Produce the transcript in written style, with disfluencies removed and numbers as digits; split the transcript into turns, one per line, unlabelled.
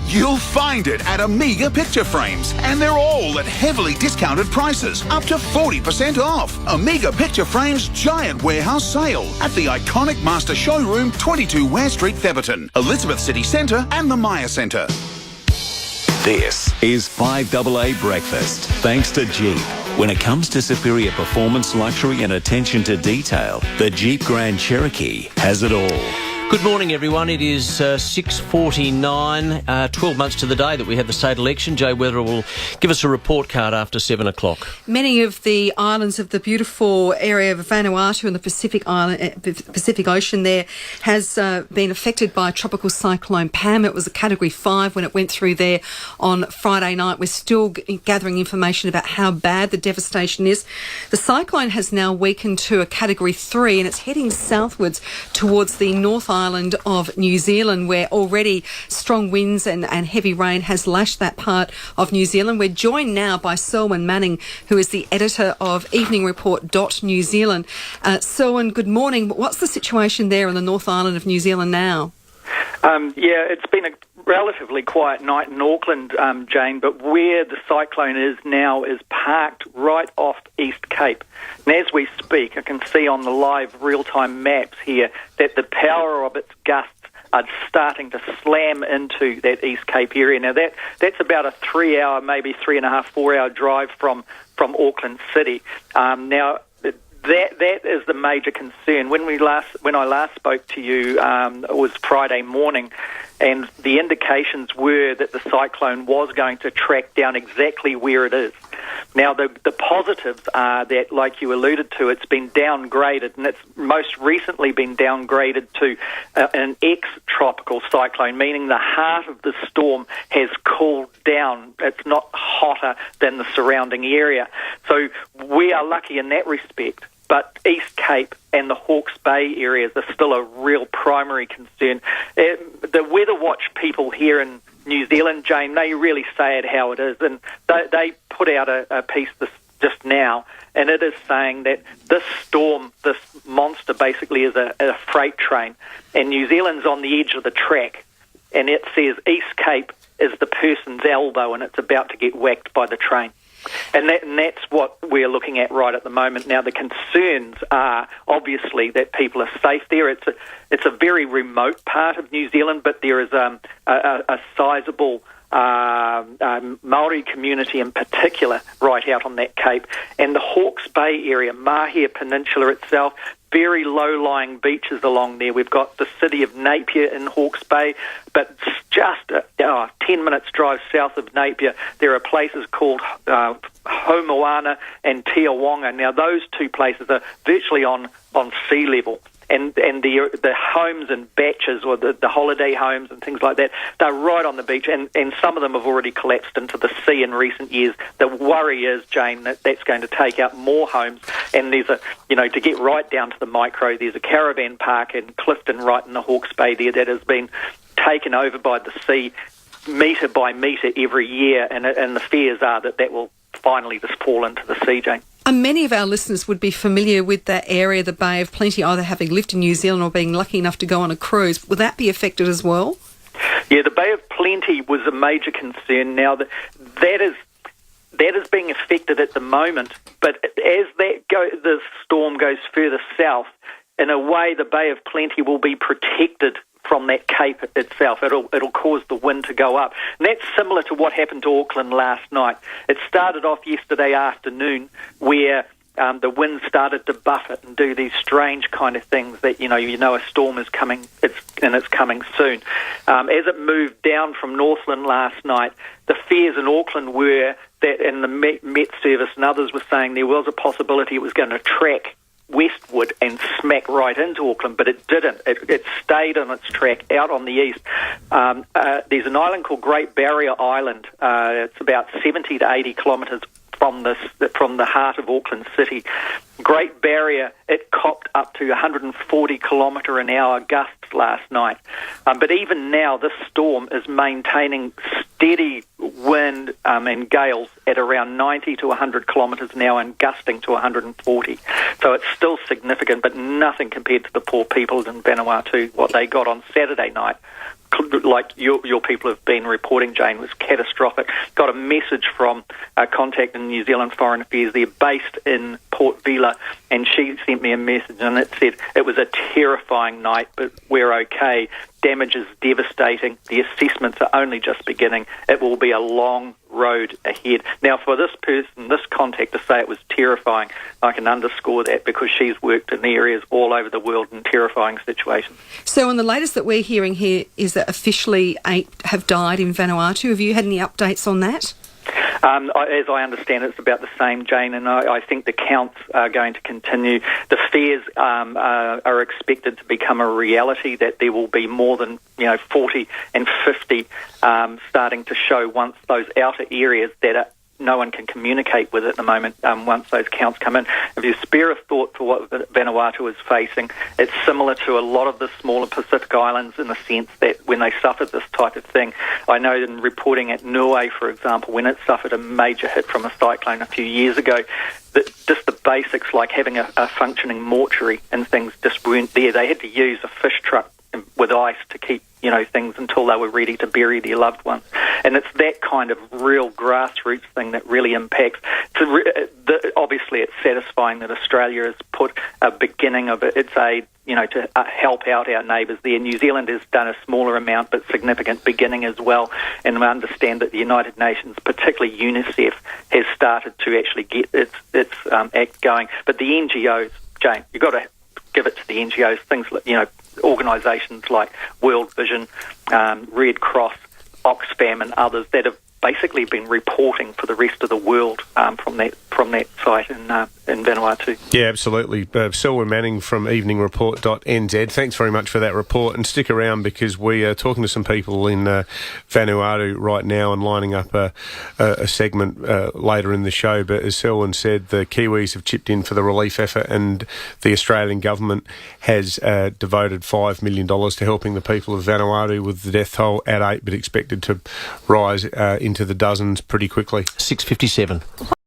You'll find it at Amiga Picture Frames, and they're all at heavily discounted prices, up to 40% off. Amiga Picture Frames Giant Warehouse Sale at the iconic Master Showroom, 22 Ware Street, Theberton, Elizabeth City Centre and the Maya Centre.
This is 5AA Breakfast, thanks to Jeep. When it comes to superior performance, luxury and attention to detail, the Jeep Grand Cherokee has it all.
Good morning, everyone. It is 6:49, 12 months to the day that we have the state election. Jay Weather will give us a report card after 7 o'clock.
Many of the islands of the beautiful area of Vanuatu and the Pacific Ocean there has been affected by Tropical Cyclone Pam. It was a Category 5 when it went through there on Friday night. We're still gathering information about how bad the devastation is. The cyclone has now weakened to a Category 3 and it's heading southwards towards the North Island of New Zealand, where already strong winds and heavy rain has lashed that part of New Zealand. We're joined now by Selwyn Manning, who is the editor of EveningReport.nz. Selwyn, good morning. What's the situation there on the North Island of New Zealand now?
It's been a relatively quiet night in Auckland, Jane, but where the cyclone is now is parked right off East Cape. And as we speak, I can see on the live real-time maps here that the power of its gusts are starting to slam into that East Cape area. Now, that's about a 3-hour, maybe 3.5, 4-hour drive from Auckland City. That is the major concern. When I last spoke to you, it was Friday morning, and the indications were that the cyclone was going to track down exactly where it is. Now, the positives are that, like you alluded to, it's been downgraded, and it's most recently been downgraded to an ex-tropical cyclone, meaning the heart of the storm has cooled down. It's not hotter than the surrounding area. So we are lucky in that respect. But East Cape and the Hawke's Bay areas are still a real primary concern. The Weather Watch people here in New Zealand, Jane, they really say it how it is. And they put out a piece just now, and it is saying that this storm, this monster basically is a freight train, and New Zealand's on the edge of the track, and it says East Cape is the person's elbow and it's about to get whacked by the train. And that's what we're looking at right at the moment. Now, the concerns are obviously that people are safe there. It's a very remote part of New Zealand, but there is a sizable Maori community in particular right out on that cape. And the Hawke's Bay area, Mahia Peninsula itself, very low-lying beaches along there. We've got the city of Napier in Hawke's Bay, but just 10 minutes drive south of Napier, there are places called Homoana and Tiawonga. Now, those two places are virtually on sea level. And the homes and batches, or the holiday homes and things like that, they're right on the beach, and some of them have already collapsed into the sea in recent years. The worry is, Jane, that's going to take out more homes, and there's to get right down to the micro, there's a caravan park in Clifton right in the Hawke's Bay there that has been taken over by the sea metre by metre every year, and the fears are that will finally just fall into the sea, Jane.
And many of our listeners would be familiar with that area, the Bay of Plenty, either having lived in New Zealand or being lucky enough to go on a cruise. Would that be affected as well?
Yeah, the Bay of Plenty was a major concern. Now, that is being affected at the moment, but as the storm goes further south, in a way the Bay of Plenty will be protected from that cape itself. It'll cause the wind to go up. And that's similar to what happened to Auckland last night. It started off yesterday afternoon where the wind started to buffet and do these strange kind of things that, you know a storm is coming, it's coming soon. As it moved down from Northland last night, the fears in Auckland were that, and the Met Service and others were saying there was a possibility it was going to track westward and smack right into Auckland, but it didn't. It stayed on its track out on the east. There's an island called Great Barrier Island. It's about 70 to 80 kilometres from the heart of Auckland City. Great Barrier, it copped up to 140 km/h gusts last night. But even now, this storm is maintaining steady wind and gales at around 90 to 100 km/h and gusting to 140. So it's still significant, but nothing compared to the poor people in Vanuatu, what they got on Saturday night like your people have been reporting, Jane, was catastrophic. Got a message from a contact in New Zealand Foreign Affairs. They're based in Port Vila, and she sent me a message, and it said, it was a terrifying night, but we're okay. Damage is devastating. The assessments are only just beginning. It will be a long road ahead. Now, for this person, this contact, to say it was terrifying, I can underscore that because she's worked in areas all over the world in terrifying situations.
So, on the latest that we're hearing here is that officially 8 have died in Vanuatu. Have you had any updates on that?
As I understand, it's about the same, Jane, and I think the counts are going to continue. The fears are expected to become a reality, that there will be more than 40 and 50 starting to show once those outer areas that no one can communicate with at the moment once those counts come in. If you spare a thought for what Vanuatu is facing, it's similar to a lot of the smaller Pacific islands in the sense that when they suffered this type of thing, I know in reporting at Niue, for example, when it suffered a major hit from a cyclone a few years ago, just the basics like having a functioning mortuary and things just weren't there. They had to use a fish truck with ice to keep things until they were ready to bury their loved ones. And it's that kind of real grassroots thing that really impacts. Obviously, it's satisfying that Australia has put a beginning of its aid, to help out our neighbours there. New Zealand has done a smaller amount, but significant beginning as well. And I understand that the United Nations, particularly UNICEF, has started to actually get its act going. But the NGOs, Jane, you've got to give it to the NGOs, things like, organisations like World Vision, Red Cross, Oxfam and others that have basically been reporting for the rest of the world from that site in Vanuatu.
Yeah, absolutely. Selwyn Manning from EveningReport.nz. Thanks very much for that report, and stick around because we are talking to some people in Vanuatu right now and lining up a segment later in the show. But as Selwyn said, the Kiwis have chipped in for the relief effort, and the Australian government has devoted $5 million to helping the people of Vanuatu, with the death toll at 8 but expected to rise into the dozens pretty quickly.
6:57.